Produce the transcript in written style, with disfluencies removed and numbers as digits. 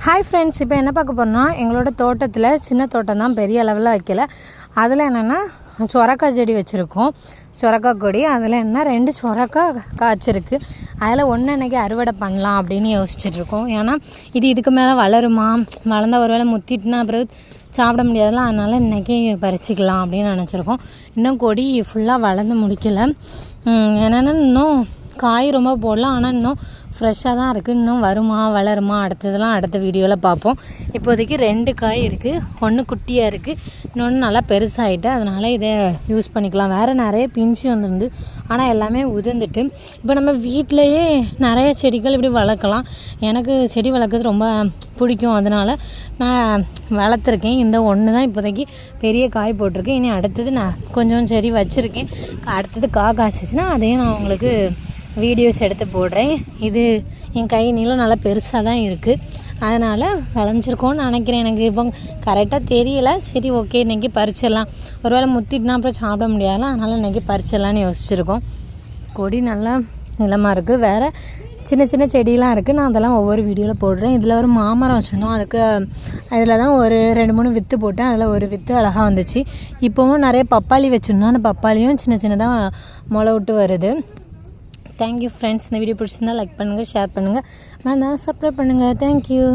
Hi friends, இப்போ என்ன பார்க்க போகிறோம்னா எங்களோட தோட்டத்தில் சின்ன தோட்டம் தான், பெரிய அளவில் வைக்கல. அதில் என்னென்னா சொரக்காய் செடி வச்சுருக்கோம், சொரக்காய் கொடி. அதில் என்ன 2 சொரக்காய் காய்ச்சிருக்கு. அதில் ஒன்று இன்றைக்கி அறுவடை பண்ணலாம் அப்படின்னு யோசிச்சுட்ருக்கோம். ஏன்னா இதுக்கு மேலே வளருமா, வளர்ந்தால் ஒரு வேளை முத்திட்டுனா அப்புறம் சாப்பிட முடியாதுல, அதனால் இன்றைக்கி பறிச்சிக்கலாம் அப்படின்னு நினச்சிருக்கோம். இன்னும் கொடி ஃபுல்லாக வளர்ந்து முடிக்கலை. என்னென்னா இன்னும் காய் ரொம்ப போடலாம், ஆனால் இன்னும் ஃப்ரெஷ்ஷாக தான் இருக்குது. இன்னும் வருமா வளருமா அடுத்ததெல்லாம் அடுத்த வீடியோவில் பார்ப்போம். இப்போதைக்கு 2 காய் இருக்குது, ஒன்று குட்டியாக இருக்குது, இன்னொன்று நல்லா பெருசாகிட்டு, அதனால் இதை யூஸ் பண்ணிக்கலாம். வேறு நிறைய பிஞ்சு வந்துருந்து, ஆனால் எல்லாமே உதிர்ந்துட்டு. இப்போ நம்ம வீட்டிலையே நிறைய செடிகள் இப்படி வளர்க்கலாம். எனக்கு செடி வளர்க்குறது ரொம்ப பிடிக்கும், அதனால் நான் வளர்த்துருக்கேன். இந்த ஒன்று தான் இப்போதைக்கு பெரிய காய் போட்டிருக்கேன். இனி அடுத்தது நான் கொஞ்சம் செடி வச்சுருக்கேன். அடுத்தது காய்ச்சிச்சின்னா அதையும் நான் உங்களுக்கு வீடியோஸ் எடுத்து போடுறேன். இது என் கை நீளம் நல்லா பெருசாக தான் இருக்குது, அதனால் விளைஞ்சிருக்கோன்னு நினைக்கிறேன். எனக்கு இப்போ கரெக்டாக தெரியலை. சரி, ஓகே, இன்றைக்கி பறிச்சிடலாம். ஒரு வேளை முத்திட்டுனா அப்புறம் சாப்பிட முடியாதுல, அதனால் இன்றைக்கி பறிச்சிடலான்னு யோசிச்சுருக்கோம். கொடி நல்லா நிலமாக இருக்குது. வேறு சின்ன சின்ன செடியெலாம் இருக்குது. நான் அதெல்லாம் ஒவ்வொரு வீடியோவில் போடுறேன். இதில் ஒரு மாமரம் வச்சுருந்தோம், அதுக்கு அதில் தான் ஒரு 2-3 வித்து போட்டேன். அதில் ஒரு வித்து அழகாக வந்துச்சு. இப்போவும் நிறைய பப்பாளி வச்சுருந்தோம், அந்த பப்பாளியும் சின்ன சின்னதாக முளை விட்டு வருது. Thank you friends. இந்த வீடியோ பிடிச்சிருந்தா லைக் பண்ணுங்கள், ஷேர் பண்ணுங்கள், சப்ஸ்கிரைப் பண்ணுங்கள். தேங்க்யூ.